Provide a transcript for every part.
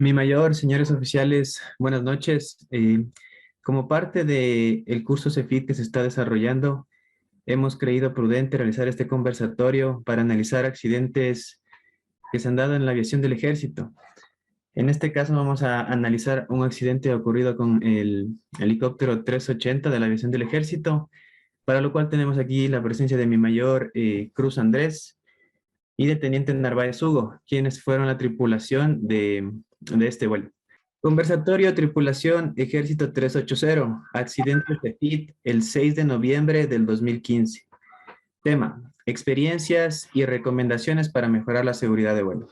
Mi mayor, señores oficiales, buenas noches. Como parte del curso CEFIT que se está desarrollando, hemos creído prudente realizar este conversatorio para analizar accidentes que se han dado en la aviación del ejército. En este caso vamos a analizar un accidente ocurrido con el helicóptero 380 de la aviación del ejército, para lo cual tenemos aquí la presencia de mi mayor Cruz Andrés y de teniente Narváez Hugo, quienes fueron la tripulación de este vuelo. Conversatorio Tripulación Ejército 380, accidente CEFIT el 6 de noviembre del 2015. Tema, experiencias y recomendaciones para mejorar la seguridad de vuelo.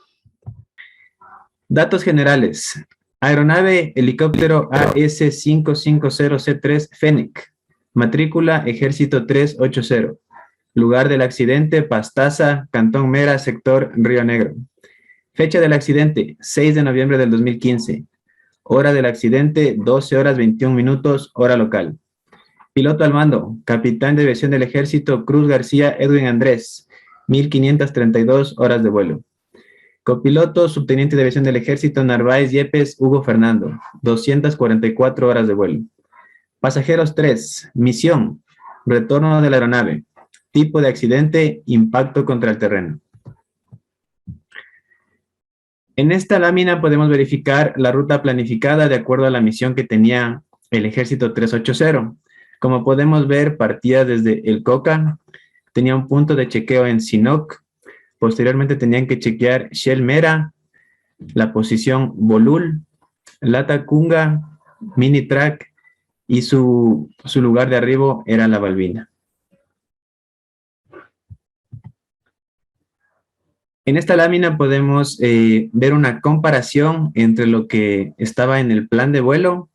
Datos generales. Aeronave helicóptero AS550C3 Fennec. Matrícula Ejército 380. Lugar del accidente, Pastaza, Cantón Mera, sector Río Negro. Fecha del accidente, 6 de noviembre del 2015. Hora del accidente, 12 horas 21 minutos, hora local. Piloto al mando, capitán de aviación del ejército Cruz García Edwin Andrés, 1532 horas de vuelo. Copiloto, subteniente de aviación del ejército Narváez Yepes Hugo Fernando, 244 horas de vuelo. Pasajeros 3, misión, retorno de la aeronave. Tipo de accidente, impacto contra el terreno. En esta lámina podemos verificar la ruta planificada de acuerdo a la misión que tenía el Ejército 380. Como podemos ver, partía desde el Coca, tenía un punto de chequeo en Sinoc, posteriormente tenían que chequear Shell Mera, la posición Bolul, Latacunga, Mini Track y su lugar de arribo era la Balbina. En esta lámina podemos ver una comparación entre lo que estaba en el plan de vuelo,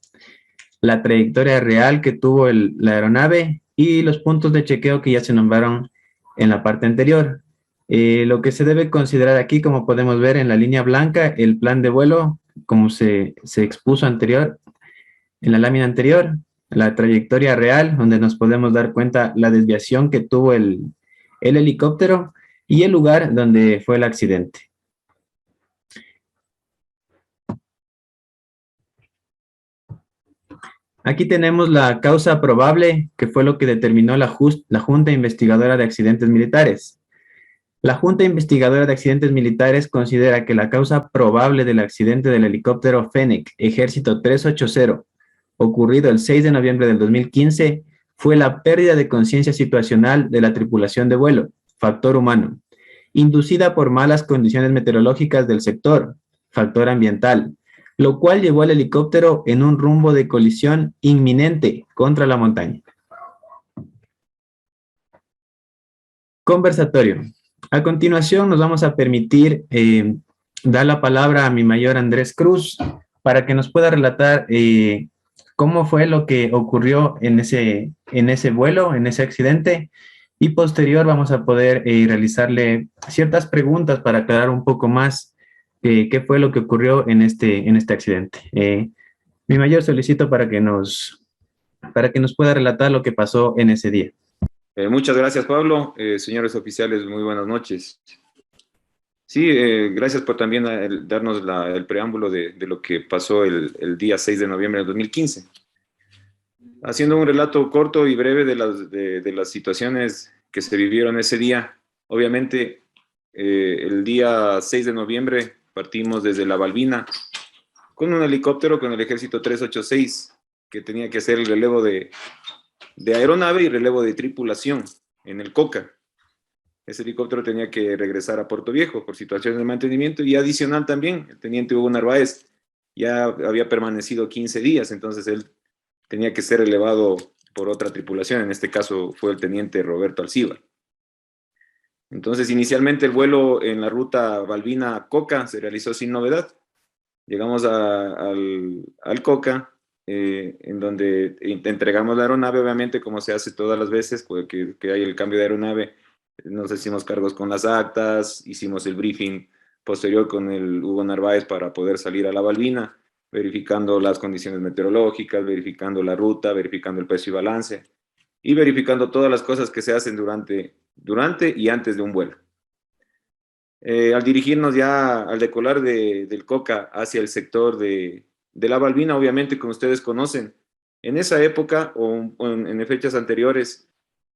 la trayectoria real que tuvo la aeronave y los puntos de chequeo que ya se nombraron en la parte anterior. Lo que se debe considerar aquí, como podemos ver en la línea blanca, el plan de vuelo, como se expuso en la lámina anterior, la trayectoria real, donde nos podemos dar cuenta la desviación que tuvo el helicóptero y el lugar donde fue el accidente. Aquí tenemos la causa probable, que fue lo que determinó la Junta Investigadora de Accidentes Militares. La Junta Investigadora de Accidentes Militares considera que la causa probable del accidente del helicóptero Fennec, Ejército 380, ocurrido el 6 de noviembre del 2015, fue la pérdida de conciencia situacional de la tripulación de vuelo, factor humano, inducida por malas condiciones meteorológicas del sector, factor ambiental, lo cual llevó al helicóptero en un rumbo de colisión inminente contra la montaña. Conversatorio. A continuación nos vamos a permitir dar la palabra a mi mayor Andrés Cruz para que nos pueda relatar cómo fue lo que ocurrió en ese vuelo, en ese accidente, y posterior vamos a poder realizarle ciertas preguntas para aclarar un poco más qué fue lo que ocurrió en este accidente. Mi mayor solicito para que nos pueda relatar lo que pasó en ese día. Muchas gracias, Pablo. Señores oficiales, muy buenas noches. Sí, gracias por también darnos el preámbulo de lo que pasó el día 6 de noviembre de 2015. Haciendo un relato corto y breve de las situaciones que se vivieron ese día. Obviamente, el día 6 de noviembre partimos desde La Balbina con un helicóptero con el Ejército 386 que tenía que hacer el relevo de aeronave y relevo de tripulación en el Coca. Ese helicóptero tenía que regresar a Puerto Viejo por situaciones de mantenimiento y adicional también, el teniente Hugo Narváez ya había permanecido 15 días, entonces él tenía que ser elevado por otra tripulación, en este caso fue el teniente Roberto Alcibar. Entonces, inicialmente el vuelo en la ruta Balbina-Coca se realizó sin novedad. Llegamos al Coca, en donde entregamos la aeronave, obviamente, como se hace todas las veces, porque que hay el cambio de aeronave. Nos hicimos cargos con las actas, hicimos el briefing posterior con el Hugo Narváez para poder salir a la Balbina, verificando las condiciones meteorológicas, verificando la ruta, verificando el peso y balance, y verificando todas las cosas que se hacen durante y antes de un vuelo. Al dirigirnos ya al decolar del Coca hacia el sector de la Balbina, obviamente, como ustedes conocen, en esa época o en fechas anteriores,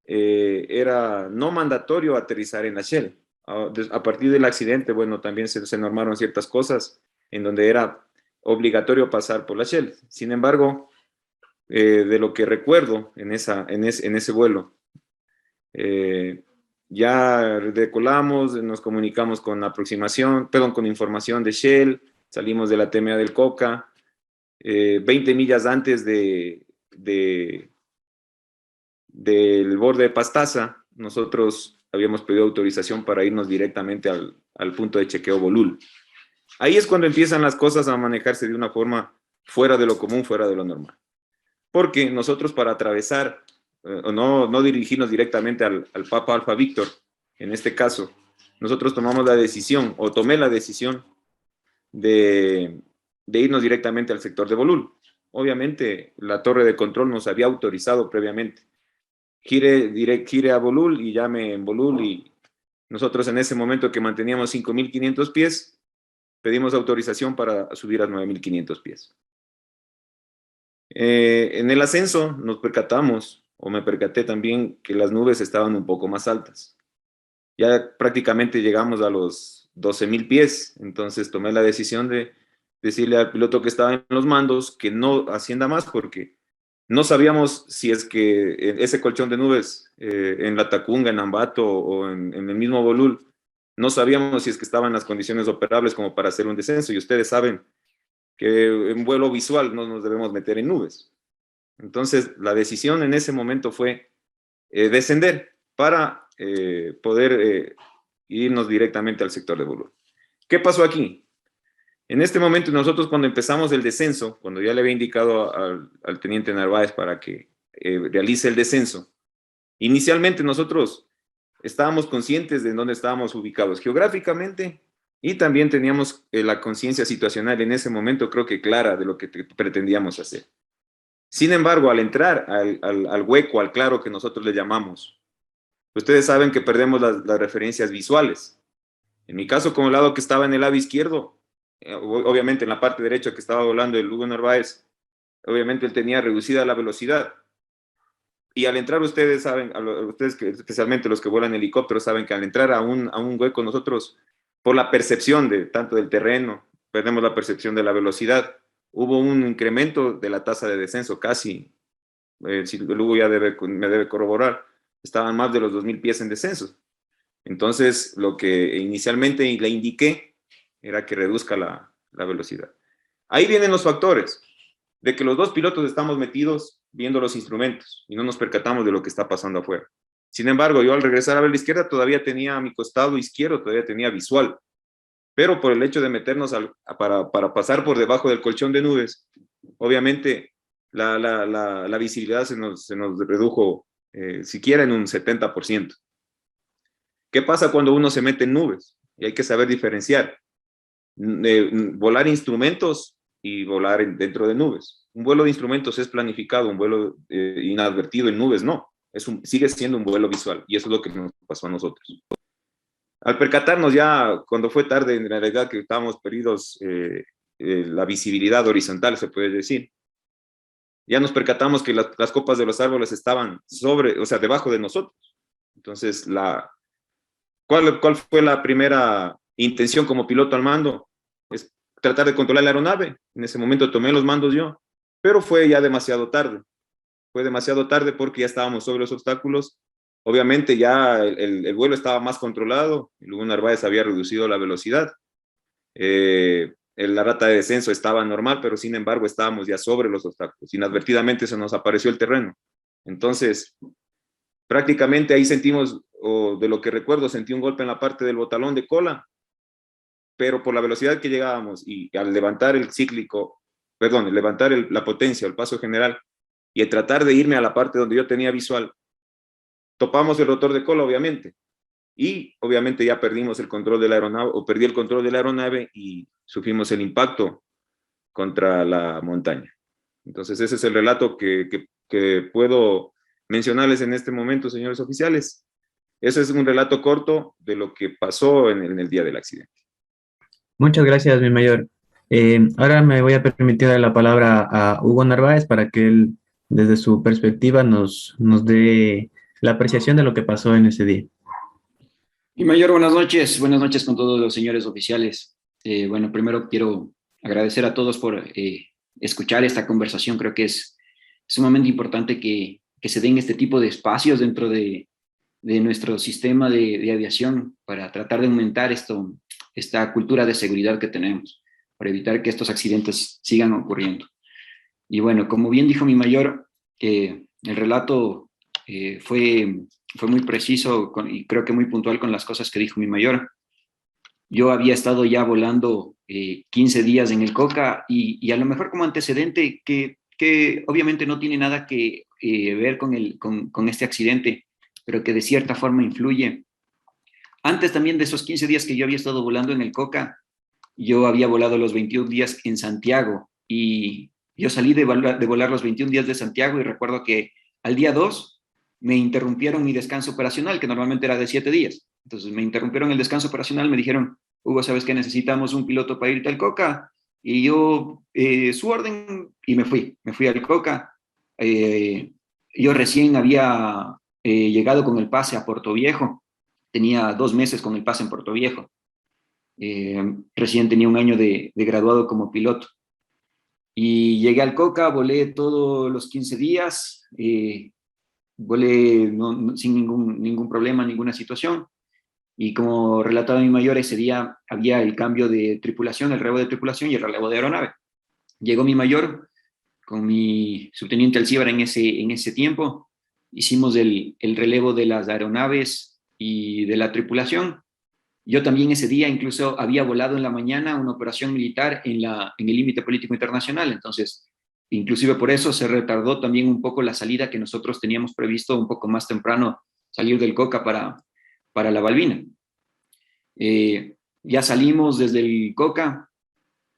era no mandatorio aterrizar en la Shell. A partir del accidente, bueno, también se normaron ciertas cosas en donde era obligatorio pasar por la Shell. Sin embargo, de lo que recuerdo en ese vuelo, eh, ya decolamos, nos comunicamos con aproximación, perdón, con información de Shell, salimos de la TMA del Coca, 20 millas antes del borde de Pastaza, nosotros habíamos pedido autorización para irnos directamente al punto de chequeo Bolul. Ahí es cuando empiezan las cosas a manejarse de una forma fuera de lo común, fuera de lo normal. Porque nosotros para atravesar, o no dirigirnos directamente al Papa Alfa Víctor, en este caso, nosotros tomamos la decisión, o tomé la decisión, de irnos directamente al sector de Bolul. Obviamente, la torre de control nos había autorizado previamente. Gire a Bolul y llame en Bolul, y nosotros en ese momento que manteníamos 5.500 pies, pedimos autorización para subir a 9.500 pies. En el ascenso nos percatamos, o me percaté también, que las nubes estaban un poco más altas. Ya prácticamente llegamos a los 12.000 pies, entonces tomé la decisión de decirle al piloto que estaba en los mandos que no ascienda más, porque no sabíamos si es que ese colchón de nubes en La Tacunga, en Ambato o en el mismo Bolul, no sabíamos si es que estaban en las condiciones operables como para hacer un descenso, y ustedes saben que en vuelo visual no nos debemos meter en nubes. Entonces, la decisión en ese momento fue descender para poder irnos directamente al sector de Bolul. ¿Qué pasó aquí? En este momento, nosotros cuando empezamos el descenso, cuando ya le había indicado al teniente Narváez para que realice el descenso, inicialmente nosotros estábamos conscientes de dónde estábamos ubicados geográficamente, y también teníamos la conciencia situacional en ese momento, creo que clara, de lo que pretendíamos hacer. Sin embargo, al entrar al hueco, al claro que nosotros le llamamos, ustedes saben que perdemos las referencias visuales. En mi caso, como el lado que estaba en el lado izquierdo, obviamente en la parte derecha que estaba volando el Hugo Narváez, obviamente él tenía reducida la velocidad. Y al entrar, ustedes saben, ustedes especialmente los que vuelan helicópteros, saben que al entrar a un hueco, nosotros, por la percepción tanto del terreno, perdemos la percepción de la velocidad. Hubo un incremento de la tasa de descenso casi, si Lugo ya me debe corroborar, estaban más de los 2.000 pies en descenso. Entonces, lo que inicialmente le indiqué era que reduzca la velocidad. Ahí vienen los factores de que los dos pilotos estamos metidos viendo los instrumentos y no nos percatamos de lo que está pasando afuera. Sin embargo, yo al regresar a ver la izquierda todavía tenía a mi costado izquierdo, todavía tenía visual, pero por el hecho de meternos para pasar por debajo del colchón de nubes, obviamente la visibilidad se nos redujo siquiera en un 70%. ¿Qué pasa cuando uno se mete en nubes? Y hay que saber diferenciar. Volar instrumentos y volar dentro de nubes. Un vuelo de instrumentos es planificado, un vuelo inadvertido en nubes no. Sigue siendo un vuelo visual, y eso es lo que nos pasó a nosotros. Al percatarnos ya, cuando fue tarde, en realidad que estábamos perdidos, la visibilidad horizontal, se puede decir, ya nos percatamos que las copas de los árboles estaban debajo de nosotros. Entonces, ¿cuál fue la primera intención como piloto al mando? Es tratar de controlar la aeronave. En ese momento tomé los mandos yo, pero fue ya demasiado tarde. Fue demasiado tarde porque ya estábamos sobre los obstáculos. Obviamente ya el vuelo estaba más controlado, el Hugo Narváez había reducido la velocidad. La rata de descenso estaba normal, pero sin embargo estábamos ya sobre los obstáculos. Inadvertidamente se nos apareció el terreno. Entonces, prácticamente ahí sentimos, o de lo que recuerdo, sentí un golpe en la parte del botalón de cola, pero por la velocidad que llegábamos y al levantar levantar la potencia, el paso general, y al tratar de irme a la parte donde yo tenía visual, topamos el rotor de cola, obviamente, y obviamente ya perdimos el control de la aeronave, o perdí el control de la aeronave y sufrimos el impacto contra la montaña. Entonces ese es el relato que puedo mencionarles en este momento, señores oficiales. Ese es un relato corto de lo que pasó en el día del accidente. Muchas gracias, mi mayor. Ahora me voy a permitir dar la palabra a Hugo Narváez para que él, desde su perspectiva, nos dé la apreciación de lo que pasó en ese día. Mi mayor, buenas noches con todos los señores oficiales. Bueno, primero quiero agradecer a todos por escuchar esta conversación. Creo que es sumamente importante que se den este tipo de espacios dentro de nuestro sistema de aviación para tratar de aumentar esta cultura de seguridad que tenemos, para evitar que estos accidentes sigan ocurriendo. Y bueno, como bien dijo mi mayor, el relato fue muy preciso y creo que muy puntual con las cosas que dijo mi mayor. Yo había estado ya volando 15 días en el Coca y a lo mejor como antecedente que obviamente no tiene nada que ver con este accidente, pero que de cierta forma influye. Antes también de esos 15 días que yo había estado volando en el Coca, yo había volado los 21 días en Santiago y yo salí de volar los 21 días de Santiago y recuerdo que al día 2 me interrumpieron mi descanso operacional, que normalmente era de 7 días. Entonces me interrumpieron el descanso operacional, me dijeron, Hugo, ¿sabes qué? Necesitamos un piloto para irte al Coca. Y yo, su orden, y me fui al Coca. Yo recién había llegado con el pase a Puerto Viejo, tenía 2 meses con el pase en Puerto Viejo. Recién tenía un año de graduado como piloto. Y llegué al Coca, volé todos los 15 días, volé sin ningún problema, ninguna situación. Y como relataba mi mayor, ese día había el cambio de tripulación, el relevo de tripulación y el relevo de aeronave. Llegó mi mayor con mi subteniente Alcíbar en ese tiempo. Hicimos el relevo de las aeronaves y de la tripulación. Yo también ese día incluso había volado en la mañana una operación militar en el límite político internacional. Entonces, inclusive por eso se retardó también un poco la salida que nosotros teníamos previsto un poco más temprano, salir del Coca para la Balbina. Ya salimos desde el Coca.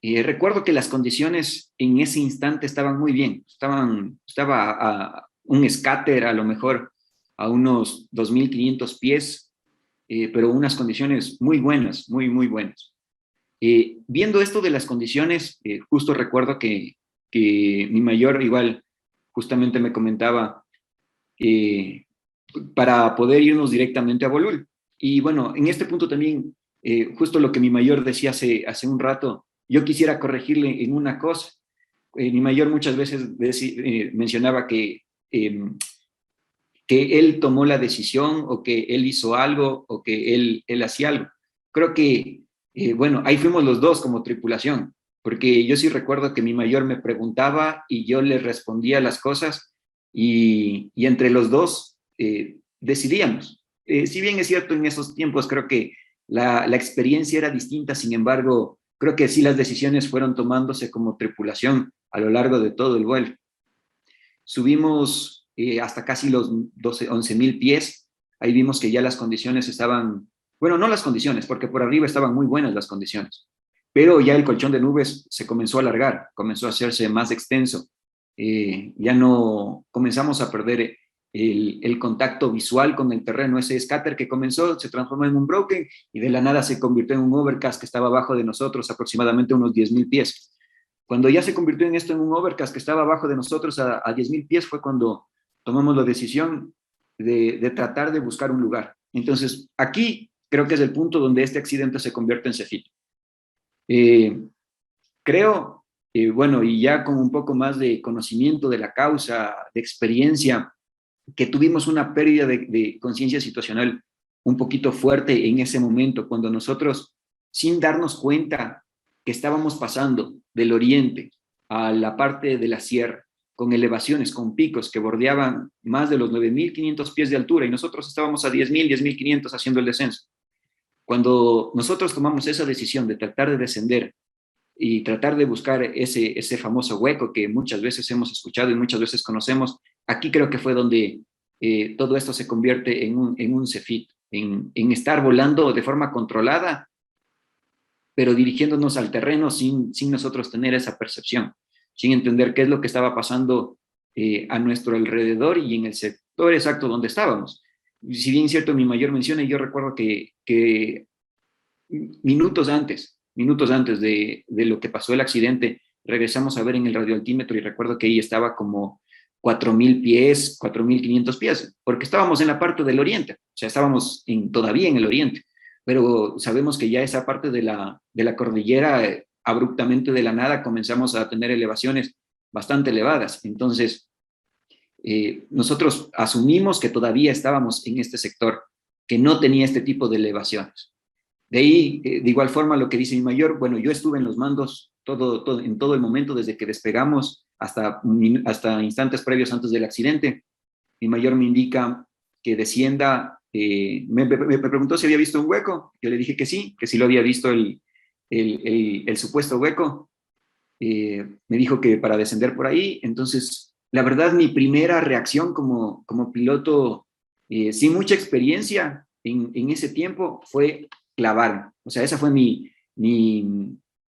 Recuerdo que las condiciones en ese instante estaban muy bien. Estaba a un escáter a lo mejor a unos 2.500 pies, pero unas condiciones muy buenas, muy, muy buenas. Viendo esto de las condiciones, justo recuerdo que mi mayor igual justamente me comentaba para poder irnos directamente a Bolul. Y bueno, en este punto también, justo lo que mi mayor decía hace un rato, yo quisiera corregirle en una cosa. Mi mayor muchas veces mencionaba que él tomó la decisión o que él hizo algo o que él hacía algo. Creo que, bueno, ahí fuimos los dos como tripulación, porque yo sí recuerdo que mi mayor me preguntaba y yo le respondía las cosas y entre los dos decidíamos. Si bien es cierto, en esos tiempos creo que la experiencia era distinta, sin embargo, creo que sí las decisiones fueron tomándose como tripulación a lo largo de todo el vuelo. Subimos hasta casi los 11.000 pies. Ahí vimos que ya las condiciones estaban, bueno, no las condiciones, porque por arriba estaban muy buenas las condiciones, pero ya el colchón de nubes se comenzó a alargar, comenzó a hacerse más extenso. Ya no comenzamos a perder el contacto visual con el terreno. Ese scatter que comenzó se transformó en un broken y de la nada se convirtió en un overcast que estaba abajo de nosotros, aproximadamente unos 10.000 pies. Cuando ya se convirtió en esto en un overcast que estaba abajo de nosotros a 10.000 pies fue cuando tomamos la decisión de tratar de buscar un lugar. Entonces, aquí creo que es el punto donde este accidente se convierte en Cefit. Creo, bueno, y ya con un poco más de conocimiento de la causa, de experiencia, que tuvimos una pérdida de conciencia situacional un poquito fuerte en ese momento, cuando nosotros, sin darnos cuenta que estábamos pasando del oriente a la parte de la sierra, con elevaciones, con picos que bordeaban más de los 9.500 pies de altura y nosotros estábamos a 10.000, 10.500 haciendo el descenso. Cuando nosotros tomamos esa decisión de tratar de descender y tratar de buscar ese famoso hueco que muchas veces hemos escuchado y muchas veces conocemos, aquí creo que fue donde todo esto se convierte en un Cefit, en estar volando de forma controlada, pero dirigiéndonos al terreno sin nosotros tener esa percepción, sin entender qué es lo que estaba pasando a nuestro alrededor y en el sector exacto donde estábamos. si bien es cierto, mi mayor menciona, yo recuerdo que minutos antes de lo que pasó el accidente, regresamos a ver en el radioaltímetro y recuerdo que ahí estaba como 4.000 pies, 4.500 pies, porque estábamos en la parte del oriente, o sea, estábamos todavía en el oriente, pero sabemos que ya esa parte de la cordillera, abruptamente de la nada, comenzamos a tener elevaciones bastante elevadas. Entonces, nosotros asumimos que todavía estábamos en este sector que no tenía este tipo de elevaciones. De ahí, de igual forma, lo que dice mi mayor, bueno, yo estuve en los mandos en todo el momento, desde que despegamos hasta instantes previos antes del accidente. Mi mayor me indica que descienda, me preguntó si había visto un hueco, yo le dije que sí lo había visto el supuesto hueco. Me dijo que para descender por ahí. Entonces, la verdad, mi primera reacción como piloto, sin mucha experiencia en ese tiempo, fue clavarme. O sea, esa fue mi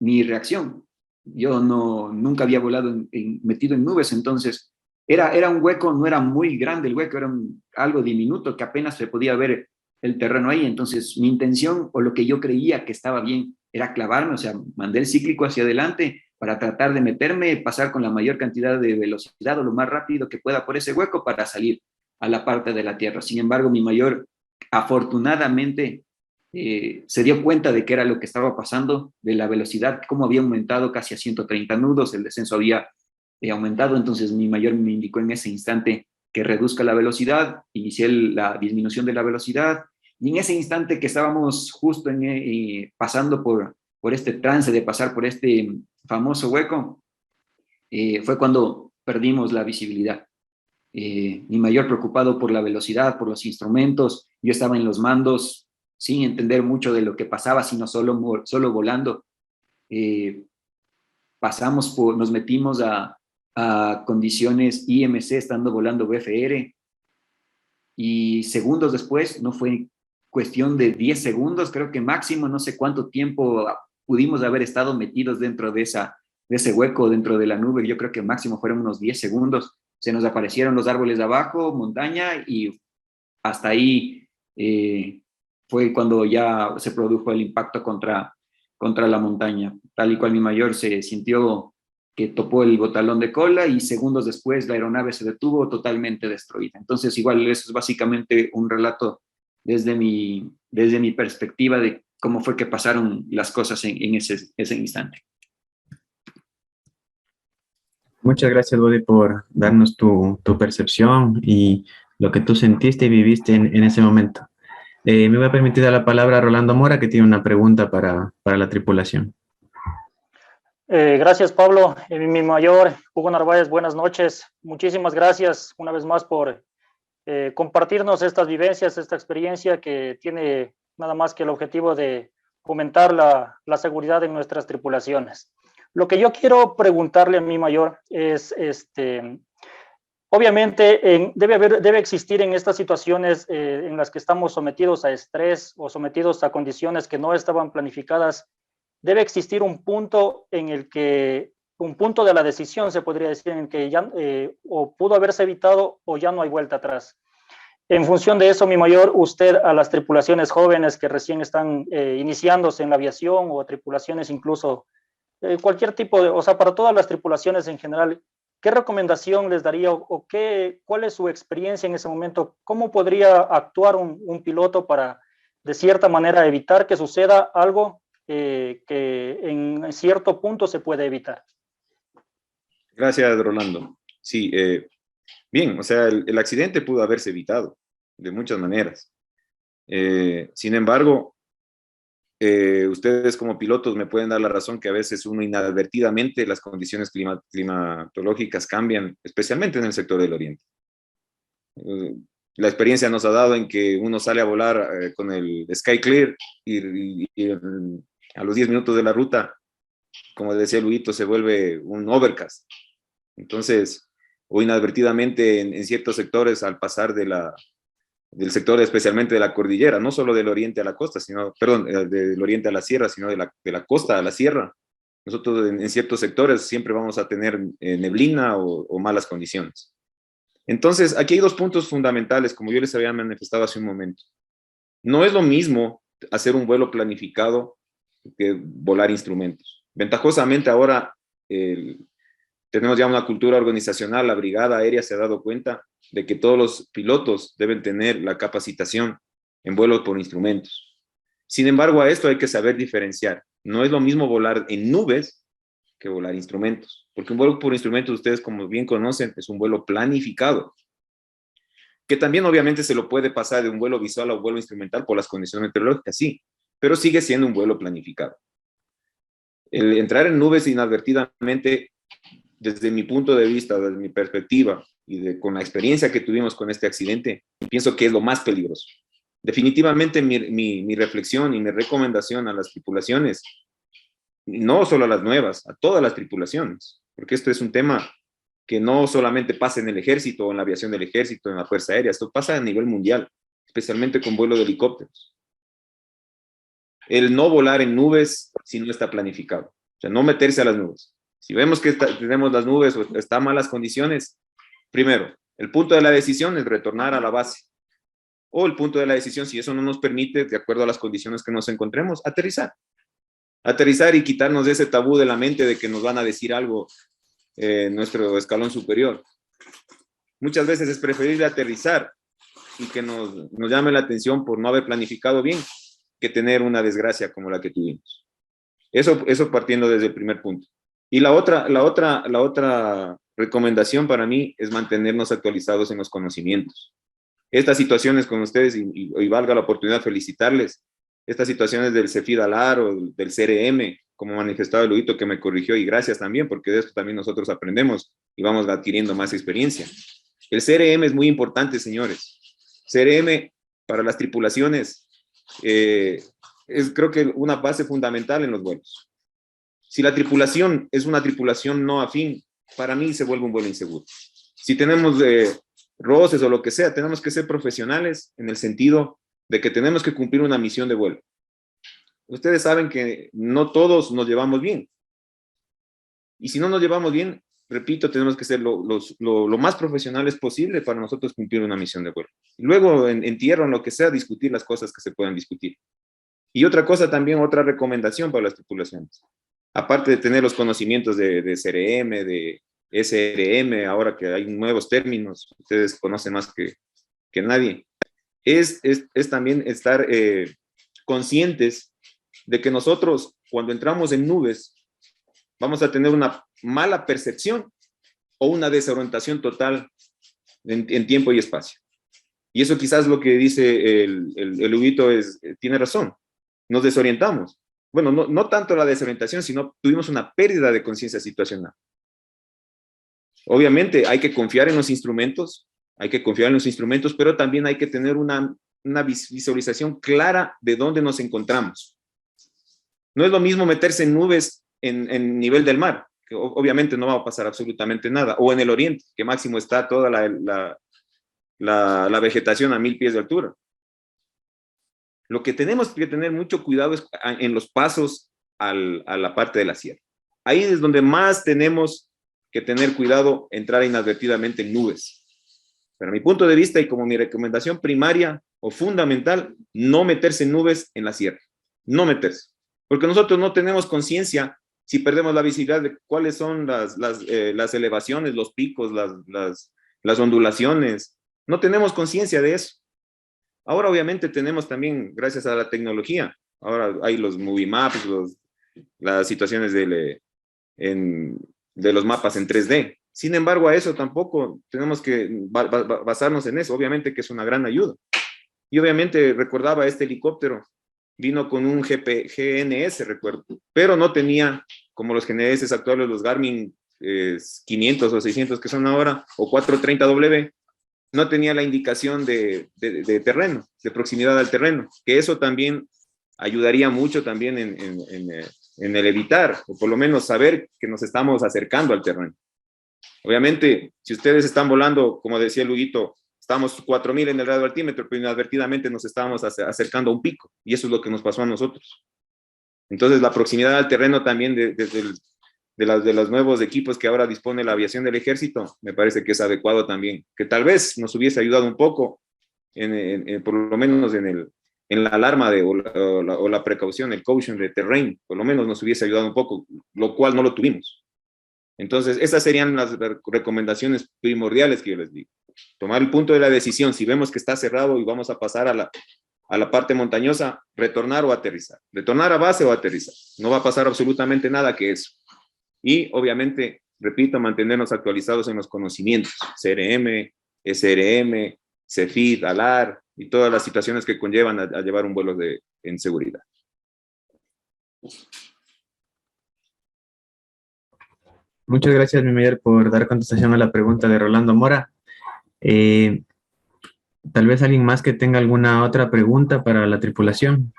reacción. Yo nunca había volado metido en nubes, entonces era un hueco, no era muy grande el hueco, era algo diminuto que apenas se podía ver el terreno ahí. Entonces, mi intención, o lo que yo creía que estaba bien, era clavarme, o sea, mandé el cíclico hacia adelante para tratar de meterme, pasar con la mayor cantidad de velocidad o lo más rápido que pueda por ese hueco para salir a la parte de la tierra. Sin embargo, mi mayor, afortunadamente, se dio cuenta de que era lo que estaba pasando, de la velocidad, cómo había aumentado casi a 130 nudos, el descenso había aumentado. Entonces mi mayor me indicó en ese instante que reduzca la velocidad, inicié la disminución de la velocidad, y en ese instante que estábamos justo pasando por este trance de pasar por este famoso hueco, fue cuando perdimos la visibilidad. Mi mayor preocupado por la velocidad, por los instrumentos, yo estaba en los mandos sin entender mucho de lo que pasaba, sino solo volando. Nos metimos a condiciones IMC estando volando VFR, y segundos después, no fue cuestión de 10 segundos, creo que máximo, no sé cuánto tiempo pudimos haber estado metidos dentro de ese hueco, dentro de la nube. Yo creo que máximo fueron unos 10 segundos. Se nos aparecieron los árboles de abajo, montaña, y hasta ahí fue cuando ya se produjo el impacto contra la montaña. Tal y cual mi mayor se sintió que topó el botalón de cola, y segundos después la aeronave se detuvo totalmente destruida. Entonces, igual, eso es básicamente un relato desde mi perspectiva de cómo fue que pasaron las cosas en ese instante. Muchas gracias, Bodi, por darnos tu percepción y lo que tú sentiste y viviste en ese momento. Me voy a permitir dar la palabra a Rolando Mora, que tiene una pregunta para la tripulación. Gracias, Pablo. Mi mayor, Hugo Narváez, buenas noches. Muchísimas gracias una vez más por compartirnos estas vivencias, esta experiencia que tiene nada más que el objetivo de fomentar la seguridad en nuestras tripulaciones. Lo que yo quiero preguntarle a mi mayor es, obviamente, debe existir en estas situaciones en las que estamos sometidos a estrés o sometidos a condiciones que no estaban planificadas, debe existir un punto un punto de la decisión, se podría decir, en el que ya o pudo haberse evitado o ya no hay vuelta atrás. En función de eso, mi mayor, usted a las tripulaciones jóvenes que recién están iniciándose en la aviación, o tripulaciones incluso, cualquier tipo o sea, para todas las tripulaciones en general, ¿qué recomendación les daría o cuál es su experiencia en ese momento? ¿Cómo podría actuar un piloto para, de cierta manera, evitar que suceda algo que en cierto punto se puede evitar? Gracias, Rolando. Sí, bien, o sea, el accidente pudo haberse evitado de muchas maneras. Sin embargo, ustedes como pilotos me pueden dar la razón que a veces uno inadvertidamente las condiciones climatológicas cambian, especialmente en el sector del oriente. La experiencia nos ha dado en que uno sale a volar con el Sky Clear y a los 10 minutos de la ruta, como decía Luito, se vuelve un overcast. Entonces, o inadvertidamente en ciertos sectores, al pasar del sector especialmente de la cordillera, no solo del oriente a la costa, del oriente a la sierra, sino de la costa a la sierra. Nosotros en ciertos sectores siempre vamos a tener neblina o malas condiciones. Entonces, aquí hay dos puntos fundamentales, como yo les había manifestado hace un momento. No es lo mismo hacer un vuelo planificado que volar instrumentos. Ventajosamente ahora tenemos ya una cultura organizacional, la Brigada Aérea se ha dado cuenta de que todos los pilotos deben tener la capacitación en vuelos por instrumentos. Sin embargo, a esto hay que saber diferenciar. No es lo mismo volar en nubes que volar instrumentos, porque un vuelo por instrumentos, ustedes como bien conocen, es un vuelo planificado, que también obviamente se lo puede pasar de un vuelo visual a un vuelo instrumental por las condiciones meteorológicas, sí, pero sigue siendo un vuelo planificado. El entrar en nubes inadvertidamente, desde mi punto de vista, desde mi perspectiva y con la experiencia que tuvimos con este accidente, pienso que es lo más peligroso. Definitivamente mi reflexión y mi recomendación a las tripulaciones, no solo a las nuevas, a todas las tripulaciones, porque esto es un tema que no solamente pasa en el ejército o en la aviación del ejército, en la Fuerza Aérea, esto pasa a nivel mundial, especialmente con vuelo de helicópteros. El no volar en nubes si no está planificado, o sea, no meterse a las nubes. Si vemos que tenemos las nubes o están malas condiciones, primero, el punto de la decisión es retornar a la base. O el punto de la decisión, si eso no nos permite, de acuerdo a las condiciones que nos encontremos, aterrizar. Aterrizar y quitarnos ese tabú de la mente de que nos van a decir algo nuestro escalón superior. Muchas veces es preferible aterrizar y que nos llame la atención por no haber planificado bien que tener una desgracia como la que tuvimos. Eso partiendo desde el primer punto. Y la otra recomendación para mí es mantenernos actualizados en los conocimientos. Estas situaciones con ustedes, y valga la oportunidad felicitarles, estas situaciones del CEFID-ALAR o del CRM, como manifestaba el Luito que me corrigió, y gracias también, porque de esto también nosotros aprendemos y vamos adquiriendo más experiencia. El CRM es muy importante, señores. CRM para las tripulaciones es creo que una base fundamental en los vuelos. Si la tripulación es una tripulación no afín, para mí se vuelve un vuelo inseguro. Si tenemos roces o lo que sea, tenemos que ser profesionales en el sentido de que tenemos que cumplir una misión de vuelo. Ustedes saben que no todos nos llevamos bien. Y si no nos llevamos bien, repito, tenemos que ser lo más profesionales posible para nosotros cumplir una misión de vuelo. Y luego, en tierra, en lo que sea, discutir las cosas que se puedan discutir. Y otra cosa también, otra recomendación para las tripulaciones. Aparte de tener los conocimientos de CRM, de SRM, ahora que hay nuevos términos, ustedes conocen más que nadie, es también estar conscientes de que nosotros, cuando entramos en nubes, vamos a tener una mala percepción o una desorientación total en tiempo y espacio. Y eso quizás lo que dice el Huguito tiene razón. Nos desorientamos. Bueno, no tanto la desorientación, sino tuvimos una pérdida de conciencia situacional. Obviamente hay que confiar en los instrumentos, pero también hay que tener una visualización clara de dónde nos encontramos. No es lo mismo meterse en nubes en nivel del mar, que obviamente no va a pasar absolutamente nada, o en el oriente, que máximo está toda la vegetación a 1000 pies de altura. Lo que tenemos que tener mucho cuidado es en los pasos a la parte de la sierra. Ahí es donde más tenemos que tener cuidado entrar inadvertidamente en nubes. Pero a mi punto de vista y como mi recomendación primaria o fundamental, no meterse en nubes en la sierra. No meterse. Porque nosotros no tenemos conciencia si perdemos la visibilidad de cuáles son las elevaciones, los picos, las ondulaciones. No tenemos conciencia de eso. Ahora obviamente tenemos también, gracias a la tecnología, ahora hay los movie maps, las situaciones de los mapas en 3D. Sin embargo, a eso tampoco tenemos que basarnos en eso. Obviamente que es una gran ayuda. Y obviamente recordaba este helicóptero, vino con un GNS, recuerdo, pero no tenía, como los GNS actuales, los Garmin 500 o 600 que son ahora, o 430W, no tenía la indicación de terreno, de proximidad al terreno, que eso también ayudaría mucho también en el evitar, o por lo menos saber que nos estamos acercando al terreno. Obviamente, si ustedes están volando, como decía el Huguito, estamos 4000 en el radioaltímetro, pero inadvertidamente nos estábamos acercando a un pico, y eso es lo que nos pasó a nosotros. Entonces, la proximidad al terreno también de los nuevos equipos que ahora dispone la aviación del ejército, me parece que es adecuado también, que tal vez nos hubiese ayudado un poco, por lo menos en la alarma o la precaución, el caution de terrain, por lo menos nos hubiese ayudado un poco, lo cual no lo tuvimos. Entonces, esas serían las recomendaciones primordiales que yo les digo. Tomar el punto de la decisión, si vemos que está cerrado y vamos a pasar a la parte montañosa, retornar o aterrizar. Retornar a base o aterrizar. No va a pasar absolutamente nada que eso. Y obviamente, repito, mantenernos actualizados en los conocimientos, CRM, SRM, CEFID, ALAR y todas las situaciones que conllevan a llevar un vuelo en seguridad. Muchas gracias, mi mayor, por dar contestación a la pregunta de Rolando Mora. Tal vez alguien más que tenga alguna otra pregunta para la tripulación.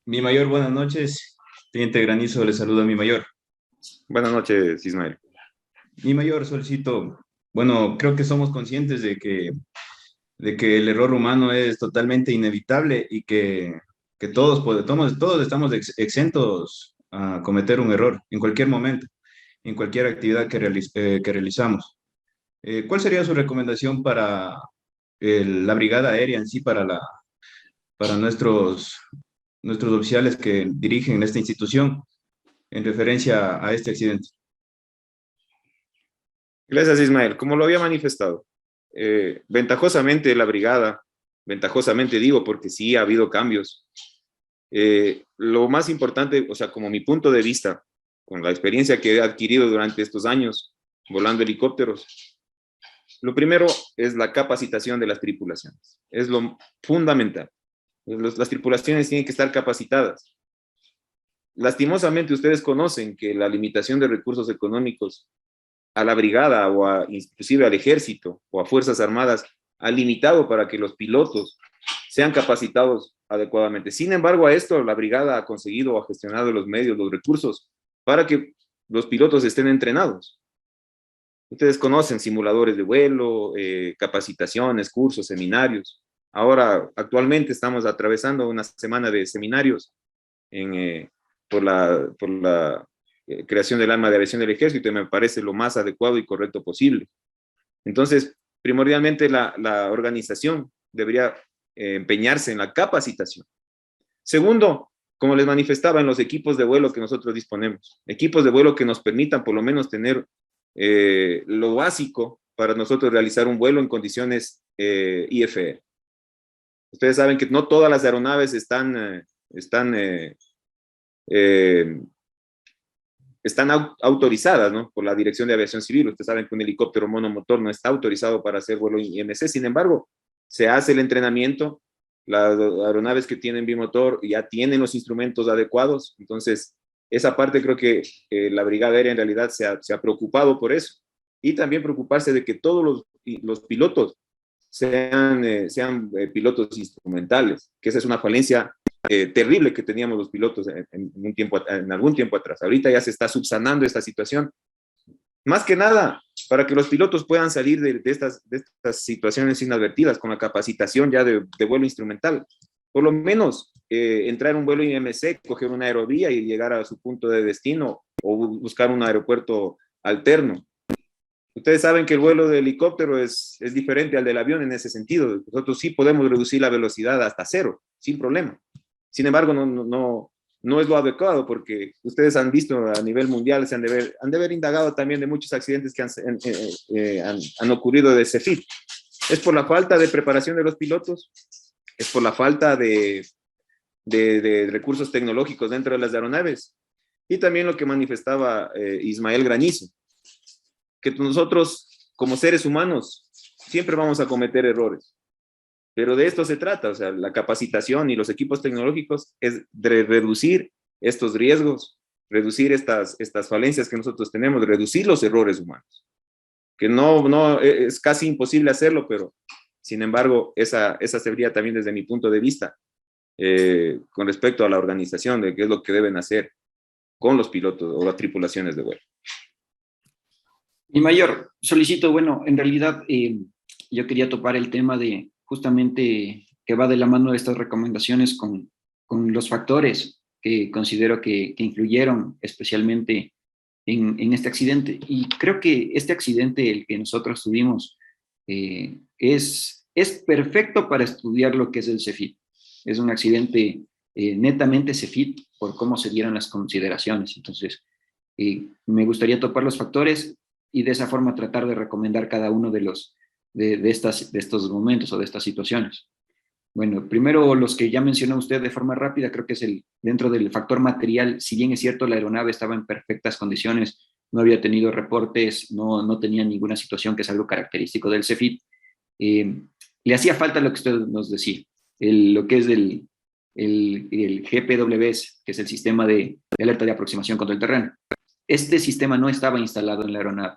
Mi mayor, buenas noches. Teniente Granizo, le saluda a mi mayor. Buenas noches, Ismael. Mi mayor, solicito, bueno, creo que somos conscientes de que el error humano es totalmente inevitable y que todos estamos exentos a cometer un error en cualquier momento, en cualquier actividad que realizamos. ¿Cuál sería su recomendación para la brigada aérea en sí, para nuestros oficiales que dirigen esta institución en referencia a este accidente? Gracias, Ismael. Como lo había manifestado, ventajosamente la brigada, ventajosamente digo porque sí ha habido cambios, lo más importante, o sea, como mi punto de vista, con la experiencia que he adquirido durante estos años volando helicópteros, lo primero es la capacitación de las tripulaciones. Es lo fundamental. Las tripulaciones tienen que estar capacitadas. Lastimosamente, ustedes conocen que la limitación de recursos económicos a la brigada o inclusive al ejército o a Fuerzas Armadas ha limitado para que los pilotos sean capacitados adecuadamente. Sin embargo, a esto la brigada ha conseguido o ha gestionado los medios, los recursos para que los pilotos estén entrenados. Ustedes conocen simuladores de vuelo, capacitaciones, cursos, seminarios. Ahora, actualmente estamos atravesando una semana de seminarios por la creación del arma de aviación del ejército y me parece lo más adecuado y correcto posible. Entonces, primordialmente la organización debería empeñarse en la capacitación. Segundo, como les manifestaba, en los equipos de vuelo que nosotros disponemos, equipos de vuelo que nos permitan por lo menos tener lo básico para nosotros realizar un vuelo en condiciones IFR. Ustedes saben que no todas las aeronaves están autorizadas, ¿no?, por la Dirección de Aviación Civil. Ustedes saben que un helicóptero monomotor no está autorizado para hacer vuelo IMC. Sin embargo, se hace el entrenamiento. Las aeronaves que tienen bimotor ya tienen los instrumentos adecuados. Entonces, esa parte creo que la Brigada Aérea en realidad se ha preocupado por eso. Y también preocuparse de que todos los pilotos sean pilotos instrumentales, que esa es una falencia terrible que teníamos los pilotos en algún tiempo atrás. Ahorita ya se está subsanando esta situación. Más que nada, para que los pilotos puedan salir de estas situaciones inadvertidas con la capacitación ya de vuelo instrumental. Por lo menos entrar en un vuelo IMC, coger una aerovía y llegar a su punto de destino o buscar un aeropuerto alterno. Ustedes saben que el vuelo de helicóptero es diferente al del avión en ese sentido. Nosotros sí podemos reducir la velocidad hasta 0, sin problema. Sin embargo, no es lo adecuado porque ustedes han visto a nivel mundial, han de haber indagado también de muchos accidentes que han ocurrido de CEFID. Es por la falta de preparación de los pilotos, es por la falta de recursos tecnológicos dentro de las aeronaves y también lo que manifestaba Ismael Granizo, que nosotros como seres humanos siempre vamos a cometer errores. Pero de esto se trata, o sea, la capacitación y los equipos tecnológicos es de reducir estos riesgos, reducir estas falencias que nosotros tenemos, reducir los errores humanos. Que no es casi imposible hacerlo, pero sin embargo, esa sería también desde mi punto de vista, con respecto a la organización de qué es lo que deben hacer con los pilotos o las tripulaciones de vuelo. Mi mayor, solicito, bueno, en realidad yo quería topar el tema de justamente que va de la mano de estas recomendaciones con los factores que considero que influyeron especialmente en este accidente. Y creo que este accidente, el que nosotros tuvimos, es perfecto para estudiar lo que es el CEFIT. Es un accidente netamente CEFIT por cómo se dieron las consideraciones. Entonces, me gustaría topar los factores y de esa forma tratar de recomendar cada uno de estos momentos o de estas situaciones. Bueno, primero los que ya mencionó usted de forma rápida, creo que es dentro del factor material. Si bien es cierto, la aeronave estaba en perfectas condiciones, no había tenido reportes, no tenía ninguna situación, que es algo característico del CEFIT. Le hacía falta lo que usted nos decía, lo que es el GPWS, que es el sistema de alerta de aproximación contra el terreno. Este sistema no estaba instalado en la aeronave.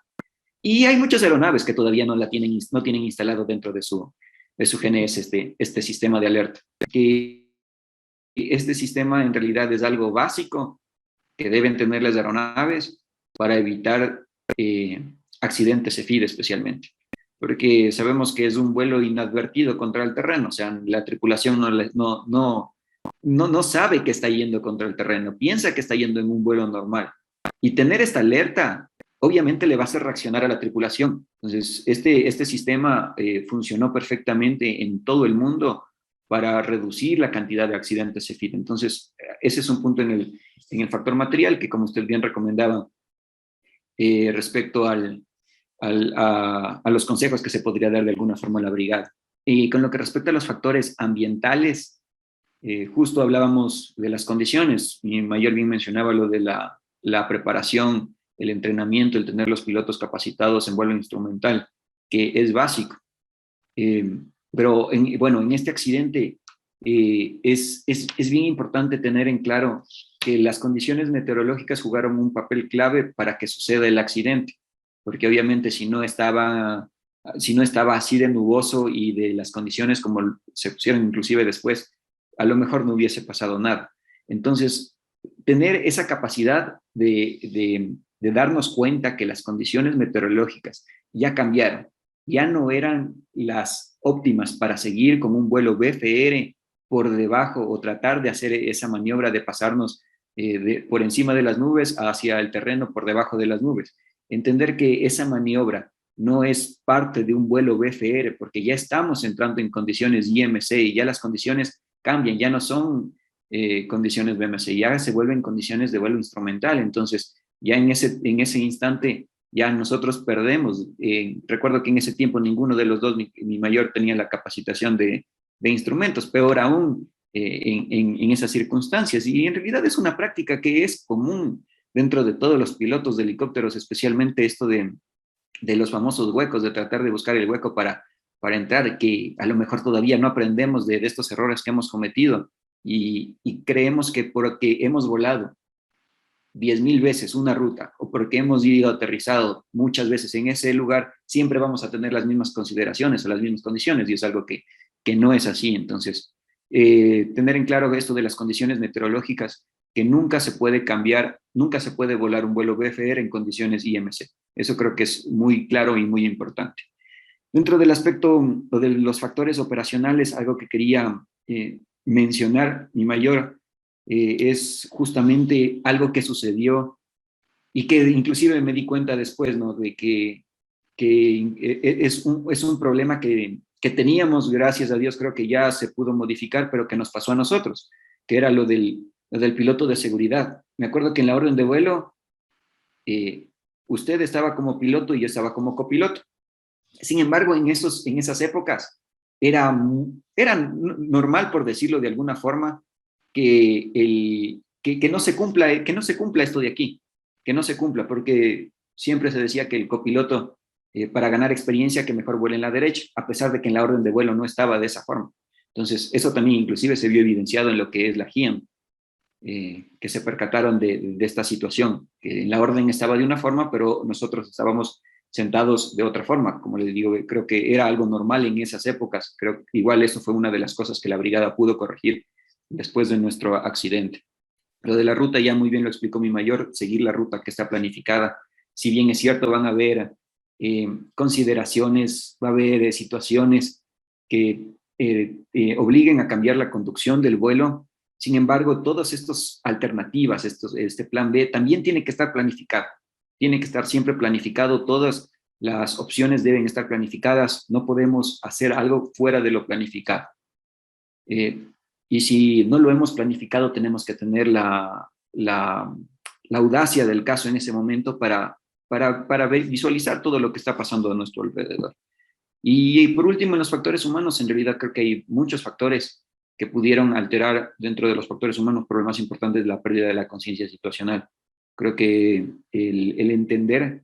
Y hay muchas aeronaves que todavía no tienen instalado dentro de su GNS este sistema de alerta. Que este sistema en realidad es algo básico que deben tener las aeronaves para evitar accidentes CEFID especialmente. Porque sabemos que es un vuelo inadvertido contra el terreno, o sea, la tripulación no sabe que está yendo contra el terreno, piensa que está yendo en un vuelo normal. Y tener esta alerta obviamente le va a hacer reaccionar a la tripulación. Entonces, este sistema funcionó perfectamente en todo el mundo para reducir la cantidad de accidentes CEFID. Entonces, ese es un punto en el factor material que, como usted bien recomendaba, respecto a los consejos que se podría dar de alguna forma a la brigada. Y con lo que respecta a los factores ambientales, justo hablábamos de las condiciones, y Mayor bien mencionaba lo de la preparación, el entrenamiento, el tener los pilotos capacitados en vuelo instrumental, que es básico. Pero en este accidente es bien importante tener en claro que las condiciones meteorológicas jugaron un papel clave para que suceda el accidente, porque obviamente si no estaba así de nuboso y de las condiciones como se pusieron inclusive después, a lo mejor no hubiese pasado nada. Entonces, tener esa capacidad de darnos cuenta que las condiciones meteorológicas ya cambiaron, ya no eran las óptimas para seguir con un vuelo BFR por debajo o tratar de hacer esa maniobra de pasarnos por encima de las nubes hacia el terreno por debajo de las nubes. Entender que esa maniobra no es parte de un vuelo BFR, porque ya estamos entrando en condiciones IMC y ya las condiciones cambian, ya no son condiciones BMC, ya se vuelven condiciones de vuelo instrumental. Entonces, ya en ese instante, ya nosotros perdemos. Recuerdo que en ese tiempo ninguno de los dos, ni Mayor, tenía la capacitación de instrumentos, peor aún en esas circunstancias. Y en realidad es una práctica que es común dentro de todos los pilotos de helicópteros, especialmente esto de los famosos huecos, de tratar de buscar el hueco para entrar, que a lo mejor todavía no aprendemos de estos errores que hemos cometido y creemos que porque hemos volado 10,000 veces una ruta o porque hemos ido aterrizado muchas veces en ese lugar, siempre vamos a tener las mismas consideraciones o las mismas condiciones, y es algo que no es así. Entonces, tener en claro esto de las condiciones meteorológicas, que nunca se puede cambiar, nunca se puede volar un vuelo BFR en condiciones IMC. Eso creo que es muy claro y muy importante. Dentro del aspecto de los factores operacionales, algo que quería mencionar, mi Mayor, es justamente algo que sucedió y que inclusive me di cuenta después, ¿no? De que es un problema que teníamos, gracias a Dios, creo que ya se pudo modificar, pero que nos pasó a nosotros, que era lo del piloto de seguridad. Me acuerdo que en la orden de vuelo, usted estaba como piloto y yo estaba como copiloto. Sin embargo, en esas épocas era normal, por decirlo de alguna forma, que no se cumpla esto de aquí, que no se cumpla, porque siempre se decía que el copiloto, para ganar experiencia, que mejor vuele en la derecha, a pesar de que en la orden de vuelo no estaba de esa forma. Entonces, eso también inclusive se vio evidenciado en lo que es la GIAM, que se percataron de esta situación, que en la orden estaba de una forma, pero nosotros estábamos sentados de otra forma. Como les digo, creo que era algo normal en esas épocas. Creo que igual eso fue una de las cosas que la brigada pudo corregir después de nuestro accidente. Lo de la ruta ya muy bien lo explicó mi Mayor, seguir la ruta que está planificada. Si bien es cierto, van a haber consideraciones, va a haber situaciones que obliguen a cambiar la conducción del vuelo. Sin embargo, todas estas alternativas, este plan B, también tiene que estar planificado. tiene que estar siempre planificado, todas las opciones deben estar planificadas, no podemos hacer algo fuera de lo planificado. Y si no lo hemos planificado, tenemos que tener la audacia del caso en ese momento para visualizar todo lo que está pasando a nuestro alrededor. Y por último, en los factores humanos, en realidad creo que hay muchos factores que pudieron alterar dentro de los factores humanos, pero el más importante es la pérdida de la conciencia situacional. Creo que el entender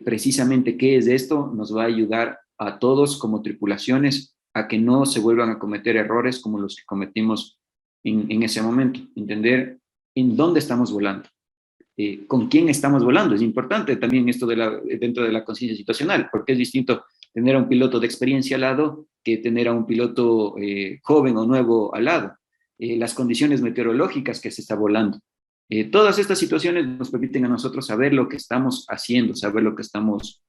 precisamente qué es esto nos va a ayudar a todos como tripulaciones a que no se vuelvan a cometer errores como los que cometimos en ese momento. Entender en dónde estamos volando, con quién estamos volando. Es importante también esto dentro de la conciencia situacional, porque es distinto tener a un piloto de experiencia al lado que tener a un piloto joven o nuevo al lado. Las condiciones meteorológicas que se está volando. Todas estas situaciones nos permiten a nosotros saber lo que estamos haciendo, saber lo que estamos,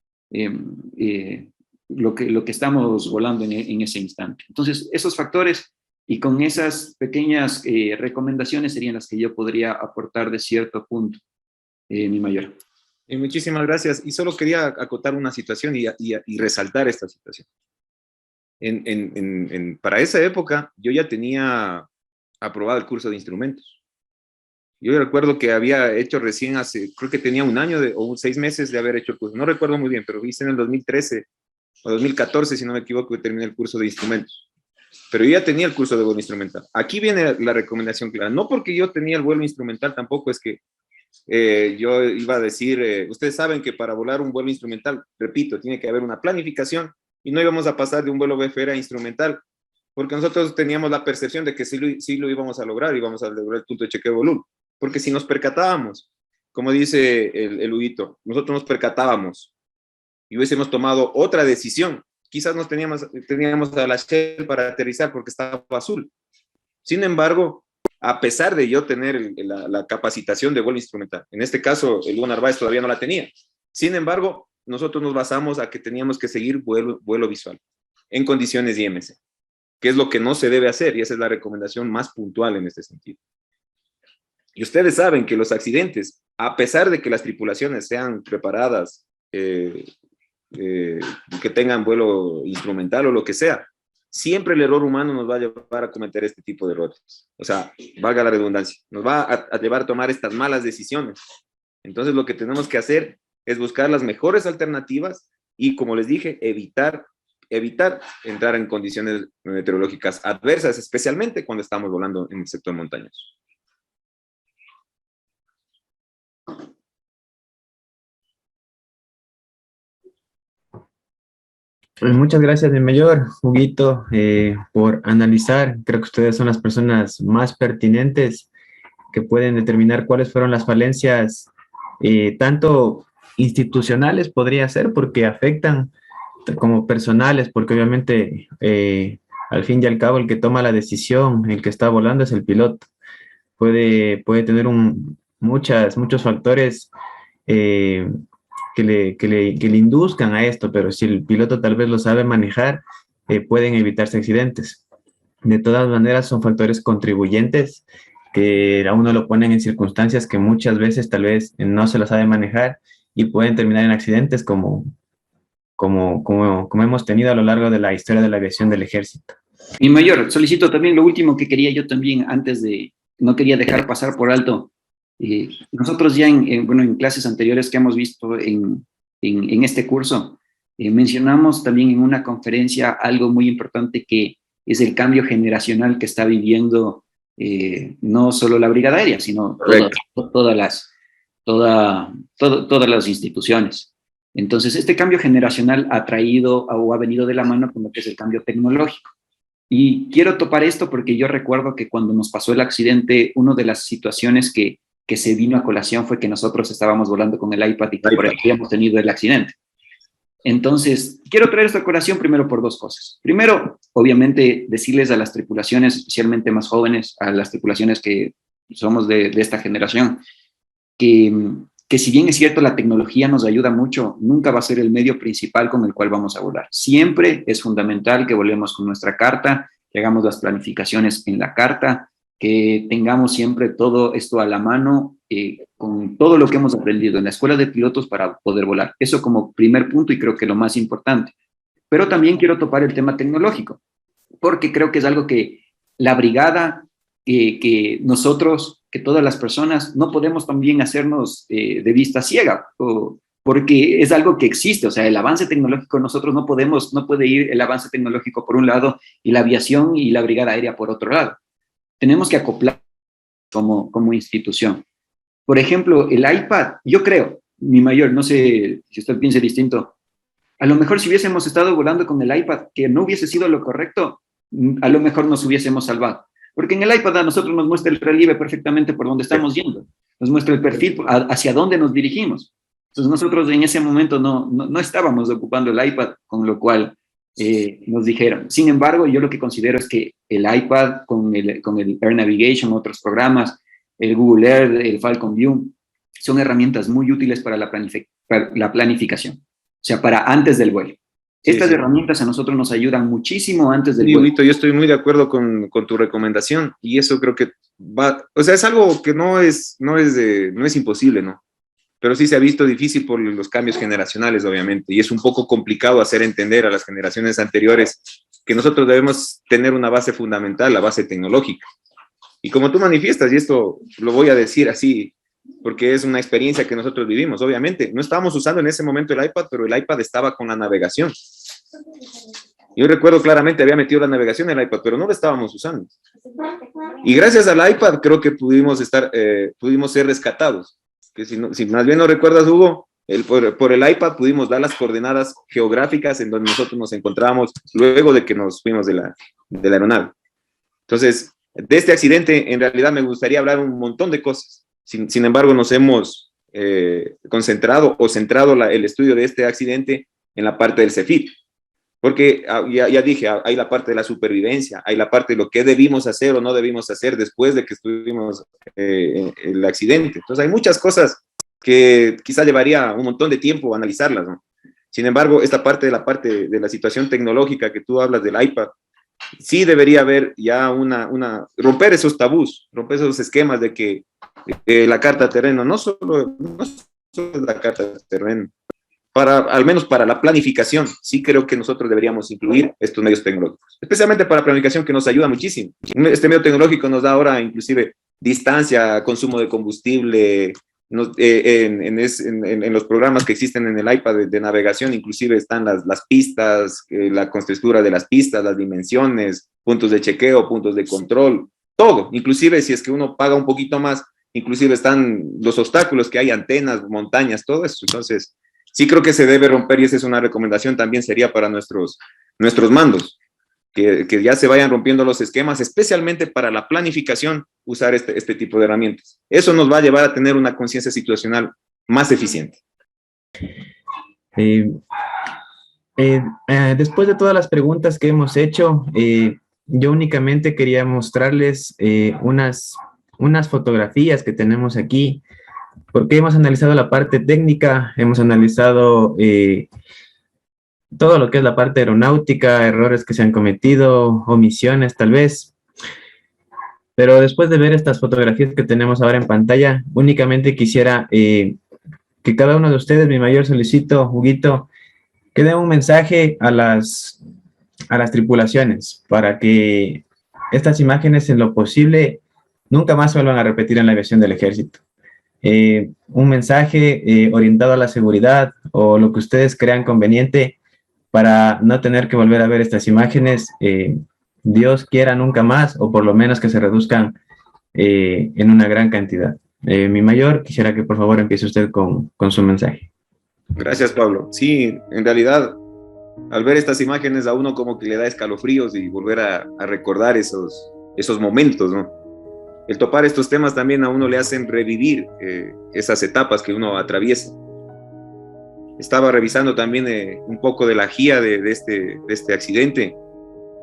lo que estamos volando en ese instante. Entonces, esos factores y con esas pequeñas recomendaciones serían las que yo podría aportar de cierto punto, mi mayor. Muchísimas gracias. Y solo quería acotar una situación y resaltar esta situación. Para esa época, yo ya tenía aprobado el curso de instrumentos. Yo recuerdo que había hecho recién creo que tenía un año o 6 meses de haber hecho el curso. No recuerdo muy bien, pero hice en el 2013 o 2014, si no me equivoco, que terminé el curso de instrumentos. Pero yo ya tenía el curso de vuelo instrumental. Aquí viene la recomendación clara. No porque yo tenía el vuelo instrumental, tampoco es que yo iba a decir, ustedes saben que para volar un vuelo instrumental, repito, tiene que haber una planificación y no íbamos a pasar de un vuelo VFR a instrumental, porque nosotros teníamos la percepción de que sí lo íbamos a lograr, íbamos a lograr el punto de chequeo de volumen. Porque si nos percatábamos, como dice el Huguito, nosotros nos percatábamos y hubiésemos tomado otra decisión, quizás nos teníamos a la Shell para aterrizar porque estaba azul. Sin embargo, a pesar de yo tener la capacitación de vuelo instrumental, en este caso el Hugo Narváez todavía no la tenía, sin embargo, nosotros nos basamos a que teníamos que seguir vuelo visual en condiciones IMC, que es lo que no se debe hacer, y esa es la recomendación más puntual en este sentido. Y ustedes saben que los accidentes, a pesar de que las tripulaciones sean preparadas, que tengan vuelo instrumental o lo que sea, siempre el error humano nos va a llevar a cometer este tipo de errores. O sea, valga la redundancia, nos va a llevar a tomar estas malas decisiones. Entonces, lo que tenemos que hacer es buscar las mejores alternativas y, como les dije, evitar entrar en condiciones meteorológicas adversas, especialmente cuando estamos volando en el sector montañoso. Pues muchas gracias, mi mayor, Huguito, por analizar. Creo que ustedes son las personas más pertinentes que pueden determinar cuáles fueron las falencias, tanto institucionales podría ser, porque afectan, como personales, porque obviamente al fin y al cabo el que toma la decisión, el que está volando es el piloto. Puede tener muchos factores que le induzcan a esto, pero si el piloto tal vez lo sabe manejar, pueden evitarse accidentes. De todas maneras, son factores contribuyentes que a uno lo ponen en circunstancias que muchas veces tal vez no se lo sabe manejar y pueden terminar en accidentes como hemos tenido a lo largo de la historia de la aviación del ejército. Mi mayor, solicito también lo último que quería yo también, no quería dejar pasar por alto. Nosotros ya en clases anteriores que hemos visto en este curso, mencionamos también en una conferencia algo muy importante que es el cambio generacional que está viviendo no solo la Brigada Aérea, sino todas las instituciones. Entonces, este cambio generacional ha traído o ha venido de la mano con lo que es el cambio tecnológico. Y quiero topar esto porque yo recuerdo que cuando nos pasó el accidente, una de las situaciones que se vino a colación fue que nosotros estábamos volando con el iPad y que por ahí habíamos tenido el accidente. Entonces, quiero traer esta colación primero por 2 cosas. Primero, obviamente, decirles a las tripulaciones, especialmente más jóvenes, a las tripulaciones que somos de esta generación, que si bien es cierto la tecnología nos ayuda mucho, nunca va a ser el medio principal con el cual vamos a volar. Siempre es fundamental que volemos con nuestra carta, que hagamos las planificaciones en la carta, que tengamos siempre todo esto a la mano con todo lo que hemos aprendido en la escuela de pilotos para poder volar. Eso como primer punto y creo que lo más importante. Pero también quiero topar el tema tecnológico, porque creo que es algo que la brigada, que nosotros, que todas las personas, no podemos también hacernos de vista ciega, porque es algo que existe. O sea, el avance tecnológico, nosotros no puede ir el avance tecnológico por un lado y la aviación y la brigada aérea por otro lado. Tenemos que acoplar como institución. Por ejemplo, el iPad, yo creo, mi mayor, no sé si usted piensa distinto, a lo mejor si hubiésemos estado volando con el iPad, que no hubiese sido lo correcto, a lo mejor nos hubiésemos salvado. Porque en el iPad a nosotros nos muestra el relieve perfectamente por dónde estamos yendo, nos muestra el perfil hacia dónde nos dirigimos. Entonces nosotros en ese momento no estábamos ocupando el iPad, con lo cual nos dijeron. Sin embargo, yo lo que considero es que el iPad con el Air Navigation, otros programas, el Google Earth, el Falcon View, son herramientas muy útiles para la planificación, o sea, para antes del vuelo. Estas herramientas a nosotros nos ayudan muchísimo antes del vuelo. Huguito, yo estoy muy de acuerdo con tu recomendación y eso creo que va, o sea, es algo que no es imposible, ¿no? Pero sí se ha visto difícil por los cambios generacionales, obviamente, y es un poco complicado hacer entender a las generaciones anteriores que nosotros debemos tener una base fundamental, la base tecnológica. Y como tú manifiestas, y esto lo voy a decir así, porque es una experiencia que nosotros vivimos, obviamente, no estábamos usando en ese momento el iPad, pero el iPad estaba con la navegación. Yo recuerdo claramente, había metido la navegación en el iPad, pero no la estábamos usando. Y gracias al iPad creo que pudimos ser rescatados. Que si más bien no recuerdas, Hugo, por el iPad pudimos dar las coordenadas geográficas en donde nosotros nos encontrábamos luego de que nos fuimos de la aeronave. Entonces, de este accidente, en realidad me gustaría hablar un montón de cosas. Sin embargo, nos hemos concentrado o centrado el estudio de este accidente en la parte del CEFIT. Porque ya dije, hay la parte de la supervivencia, hay la parte de lo que debimos hacer o no debimos hacer después de que estuvimos en el accidente. Entonces hay muchas cosas que quizá llevaría un montón de tiempo analizarlas, ¿no? Sin embargo, esta parte de la situación tecnológica que tú hablas del iPad, sí debería haber ya romper esos tabús, romper esos esquemas de que la carta terreno no solo es la carta terreno. Al menos para la planificación, sí creo que nosotros deberíamos incluir estos medios tecnológicos, especialmente para planificación, que nos ayuda muchísimo. Este medio tecnológico nos da ahora inclusive distancia, consumo de combustible, en los programas que existen en el iPad de navegación, inclusive están las pistas, la contextura de las pistas, las dimensiones, puntos de chequeo, puntos de control, todo. Inclusive si es que uno paga un poquito más, inclusive están los obstáculos que hay, antenas, montañas, todo eso. Entonces, sí creo que se debe romper, y esa es una recomendación también sería para nuestros mandos, que ya se vayan rompiendo los esquemas, especialmente para la planificación, usar este tipo de herramientas. Eso nos va a llevar a tener una conciencia situacional más eficiente. Después de todas las preguntas que hemos hecho, yo únicamente quería mostrarles unas fotografías que tenemos aquí, porque hemos analizado la parte técnica, hemos analizado todo lo que es la parte aeronáutica, errores que se han cometido, omisiones tal vez. Pero después de ver estas fotografías que tenemos ahora en pantalla, únicamente quisiera que cada uno de ustedes, mi mayor solicito, Huguito, que dé un mensaje a las tripulaciones para que estas imágenes en lo posible nunca más se vuelvan a repetir en la aviación del ejército. Un mensaje orientado a la seguridad o lo que ustedes crean conveniente para no tener que volver a ver estas imágenes, Dios quiera nunca más, o por lo menos que se reduzcan en una gran cantidad. Mi mayor, quisiera que por favor empiece usted con su mensaje. Gracias, Pablo. Sí, en realidad, al ver estas imágenes a uno como que le da escalofríos y volver a recordar esos momentos, ¿no? El topar estos temas también a uno le hacen revivir esas etapas que uno atraviesa. Estaba revisando también un poco de la guía de este accidente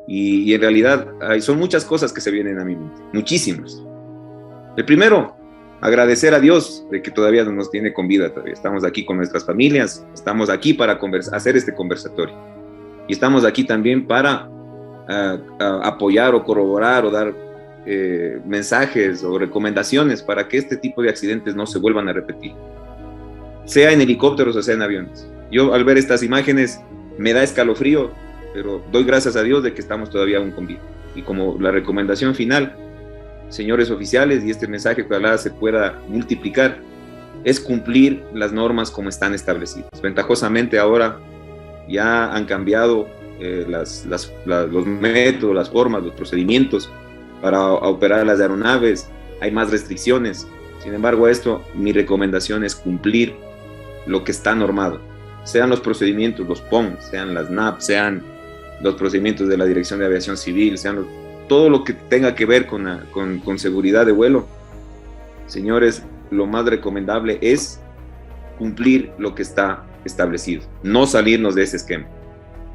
y en realidad son muchas cosas que se vienen a mi mente, muchísimas. El primero, agradecer a Dios de que todavía nos tiene con vida, todavía estamos aquí con nuestras familias, estamos aquí para hacer este conversatorio y estamos aquí también para apoyar o corroborar o dar mensajes o recomendaciones para que este tipo de accidentes no se vuelvan a repetir, sea en helicópteros o sea en aviones. Yo al ver estas imágenes me da escalofrío, pero doy gracias a Dios de que estamos todavía aún con vida. Y como la recomendación final, señores oficiales, y este mensaje que ojalá se pueda multiplicar, es cumplir las normas como están establecidas. Ventajosamente ahora ya han cambiado los métodos, las formas, los procedimientos para operar las aeronaves, hay más restricciones. Sin embargo, mi recomendación es cumplir lo que está normado, sean los procedimientos, los PON, sean las NAP, sean los procedimientos de la Dirección de Aviación Civil, sean todo lo que tenga que ver con seguridad de vuelo. Señores, lo más recomendable es cumplir lo que está establecido, no salirnos de ese esquema.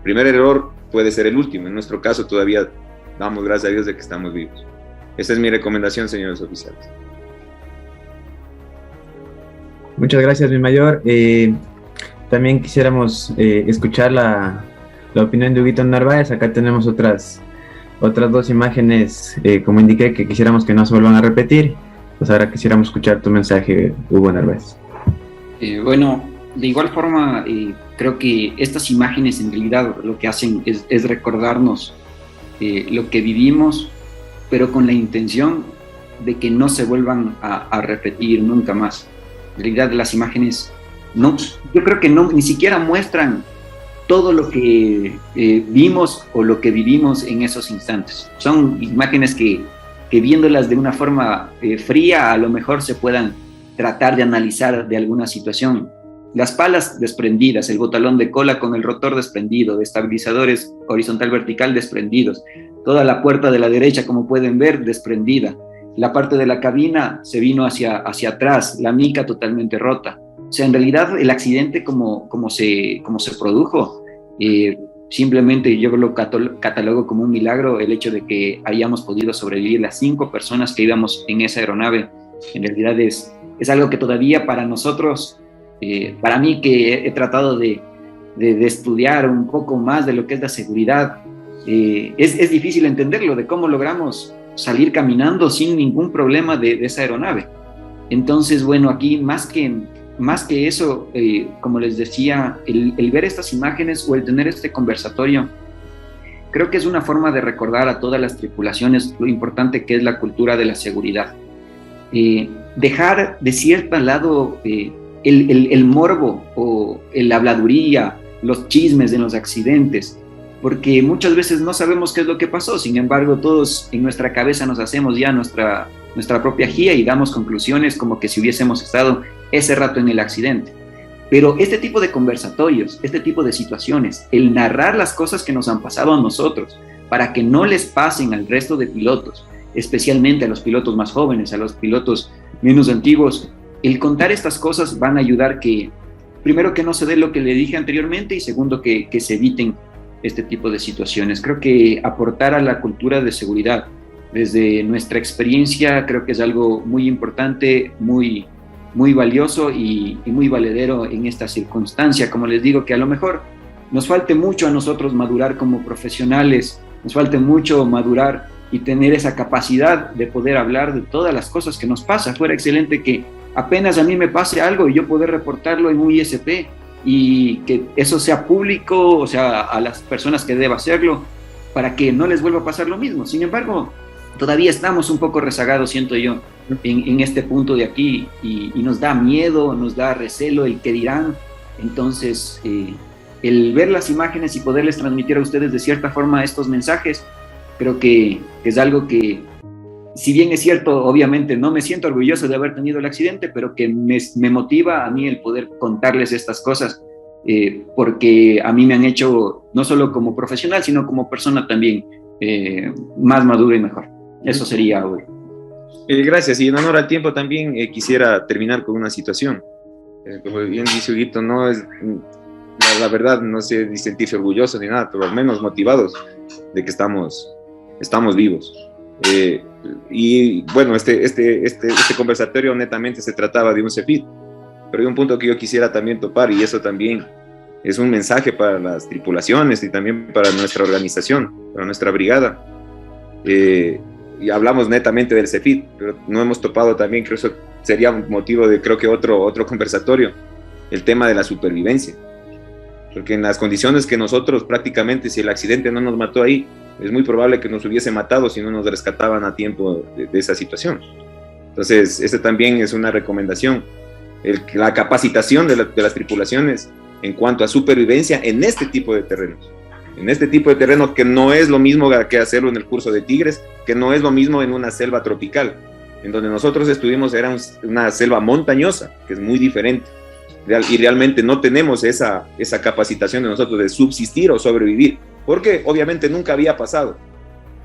Primer error puede ser el último. En nuestro caso todavía damos gracias a Dios de que estamos vivos. Esa es mi recomendación, señores oficiales. Muchas gracias, mi mayor. También quisiéramos escuchar la opinión de Huguito Narváez. Acá tenemos otras dos imágenes, como indiqué, que quisiéramos que no se vuelvan a repetir. Pues ahora quisiéramos escuchar tu mensaje, Hugo Narváez. Bueno, de igual forma, creo que estas imágenes en realidad lo que hacen es recordarnos lo que vivimos, pero con la intención de que no se vuelvan a repetir nunca más. En realidad las imágenes yo creo que ni siquiera muestran todo lo que vimos o lo que vivimos en esos instantes. Son imágenes que viéndolas de una forma fría a lo mejor se puedan tratar de analizar de alguna situación. Las palas desprendidas, el botalón de cola con el rotor desprendido, de estabilizadores horizontal-vertical desprendidos, toda la puerta de la derecha, como pueden ver, desprendida. La parte de la cabina se vino hacia atrás, la mica totalmente rota. O sea, en realidad el accidente como se produjo, simplemente yo lo catalogo como un milagro el hecho de que hayamos podido sobrevivir las 5 personas que íbamos en esa aeronave. En realidad es algo que todavía para nosotros, para mí que he tratado de estudiar un poco más de lo que es la seguridad, es difícil entenderlo, de cómo logramos salir caminando sin ningún problema de esa aeronave. Entonces, bueno, aquí más que eso, como les decía, el ver estas imágenes o el tener este conversatorio, creo que es una forma de recordar a todas las tripulaciones lo importante que es la cultura de la seguridad. Dejar de cierto lado el morbo o la habladuría, los chismes de los accidentes, porque muchas veces no sabemos qué es lo que pasó. Sin embargo, todos en nuestra cabeza nos hacemos ya nuestra propia guía y damos conclusiones como que si hubiésemos estado ese rato en el accidente. Pero este tipo de conversatorios, este tipo de situaciones, el narrar las cosas que nos han pasado a nosotros para que no les pasen al resto de pilotos, especialmente a los pilotos más jóvenes, a los pilotos menos antiguos, el contar estas cosas van a ayudar que, primero, que no se dé lo que le dije anteriormente, y segundo, que se eviten este tipo de situaciones. Creo que aportar a la cultura de seguridad desde nuestra experiencia creo que es algo muy importante, muy valioso y muy valedero en esta circunstancia. Como les digo, que a lo mejor nos falte mucho a nosotros madurar como profesionales, nos falte mucho madurar y tener esa capacidad de poder hablar de todas las cosas que nos pasa. Fuera excelente que apenas a mí me pase algo y yo poder reportarlo en un ISP y que eso sea público, o sea, a las personas que deba hacerlo, para que no les vuelva a pasar lo mismo. Sin embargo, todavía estamos un poco rezagados, siento yo, en este punto de aquí, y nos da miedo, nos da recelo el que dirán. Entonces, el ver las imágenes y poderles transmitir a ustedes de cierta forma estos mensajes, creo que es algo que, si bien es cierto, obviamente no me siento orgulloso de haber tenido el accidente, pero que me motiva a mí el poder contarles estas cosas, porque a mí me han hecho, no solo como profesional, sino como persona también, más madura y mejor. Eso sería hoy. Gracias, y en honor al tiempo también quisiera terminar con una situación. Como bien dice Huguito, no es la verdad, no sé ni sentirse orgulloso ni nada, pero al menos motivados de que estamos vivos. Y bueno, este conversatorio netamente se trataba de un CEFIT, pero hay un punto que yo quisiera también topar, y eso también es un mensaje para las tripulaciones y también para nuestra organización, para nuestra brigada. y hablamos netamente del CEFIT, pero no hemos topado también, creo que eso sería un motivo de, creo que otro conversatorio, el tema de la supervivencia. Porque en las condiciones que nosotros prácticamente, si el accidente no nos mató ahí, es muy probable que nos hubiese matado si no nos rescataban a tiempo de esa situación. Entonces, esta también es una recomendación, la capacitación de las tripulaciones en cuanto a supervivencia en este tipo de terrenos. En este tipo de terreno que no es lo mismo que hacerlo en el curso de Tigres, que no es lo mismo en una selva tropical. En donde nosotros estuvimos era una selva montañosa, que es muy diferente. Y realmente no tenemos esa capacitación de nosotros de subsistir o sobrevivir, porque obviamente nunca había pasado.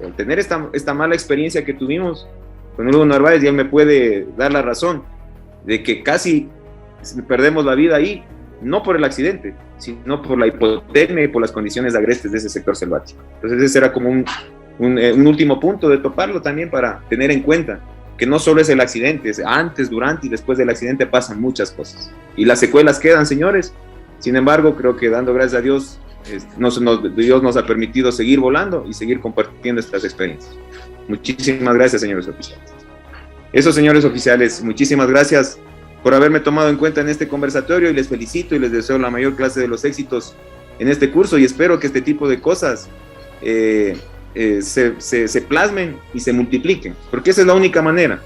Al tener esta mala experiencia que tuvimos con Hugo Narváez, ya me puede dar la razón de que casi perdemos la vida ahí, no por el accidente, sino por la hipotermia y por las condiciones agrestes de ese sector selvático. Entonces ese era como un último punto de toparlo también para tener en cuenta que no solo es el accidente, es antes, durante y después del accidente pasan muchas cosas. Y las secuelas quedan, señores. Sin embargo, creo que dando gracias a Dios, Dios nos ha permitido seguir volando y seguir compartiendo estas experiencias. Muchísimas gracias, señores oficiales. Eso, señores oficiales, muchísimas gracias por haberme tomado en cuenta en este conversatorio y les felicito y les deseo la mayor clase de los éxitos en este curso y espero que este tipo de cosas se plasmen y se multipliquen, porque esa es la única manera.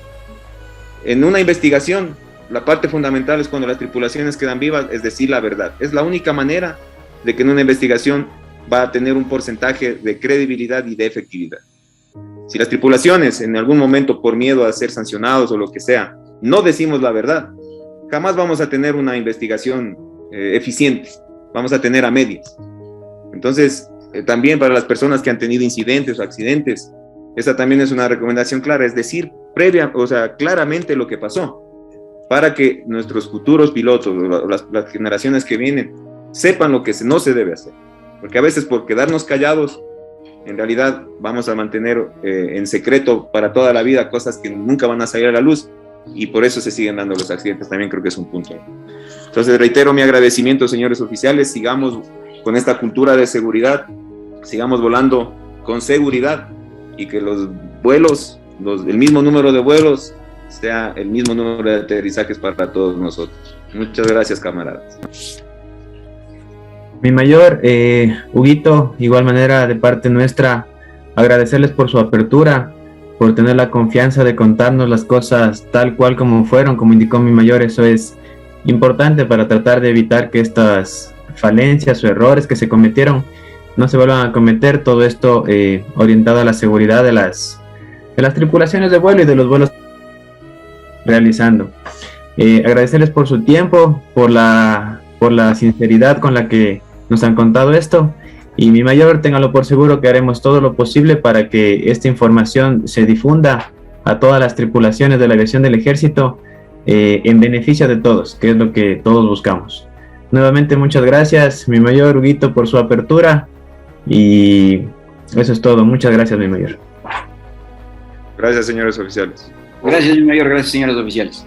En una investigación, la parte fundamental es cuando las tripulaciones quedan vivas, es decir, la verdad. Es la única manera de que en una investigación va a tener un porcentaje de credibilidad y de efectividad. Si las tripulaciones en algún momento, por miedo a ser sancionados o lo que sea, no decimos la verdad, jamás vamos a tener una investigación eficiente, vamos a tener a medias. Entonces, también para las personas que han tenido incidentes o accidentes, esa también es una recomendación clara, es decir, claramente lo que pasó, para que nuestros futuros pilotos, las generaciones que vienen, sepan lo que no se debe hacer. Porque a veces por quedarnos callados, en realidad vamos a mantener en secreto para toda la vida cosas que nunca van a salir a la luz, y por eso se siguen dando los accidentes. También creo que es un punto. Entonces reitero mi agradecimiento, señores oficiales, sigamos con esta cultura de seguridad, sigamos volando con seguridad y que los vuelos, el mismo número de vuelos sea el mismo número de aterrizajes para todos nosotros. Muchas gracias, camaradas. Mi mayor, Huguito, igual manera de parte nuestra, agradecerles por su apertura, por tener la confianza de contarnos las cosas tal cual como fueron, como indicó mi mayor. Eso es importante para tratar de evitar que estas falencias o errores que se cometieron no se vuelvan a cometer. Todo esto orientado a la seguridad de las tripulaciones de vuelo y de los vuelos realizando. Agradecerles por su tiempo, por la sinceridad con la que nos han contado esto. Y mi mayor, téngalo por seguro que haremos todo lo posible para que esta información se difunda a todas las tripulaciones de la aviación del ejército en beneficio de todos, que es lo que todos buscamos. Nuevamente muchas gracias, mi mayor Huguito, por su apertura, y eso es todo. Muchas gracias, mi mayor. Gracias, señores oficiales. Gracias, mi mayor. Gracias, señores oficiales.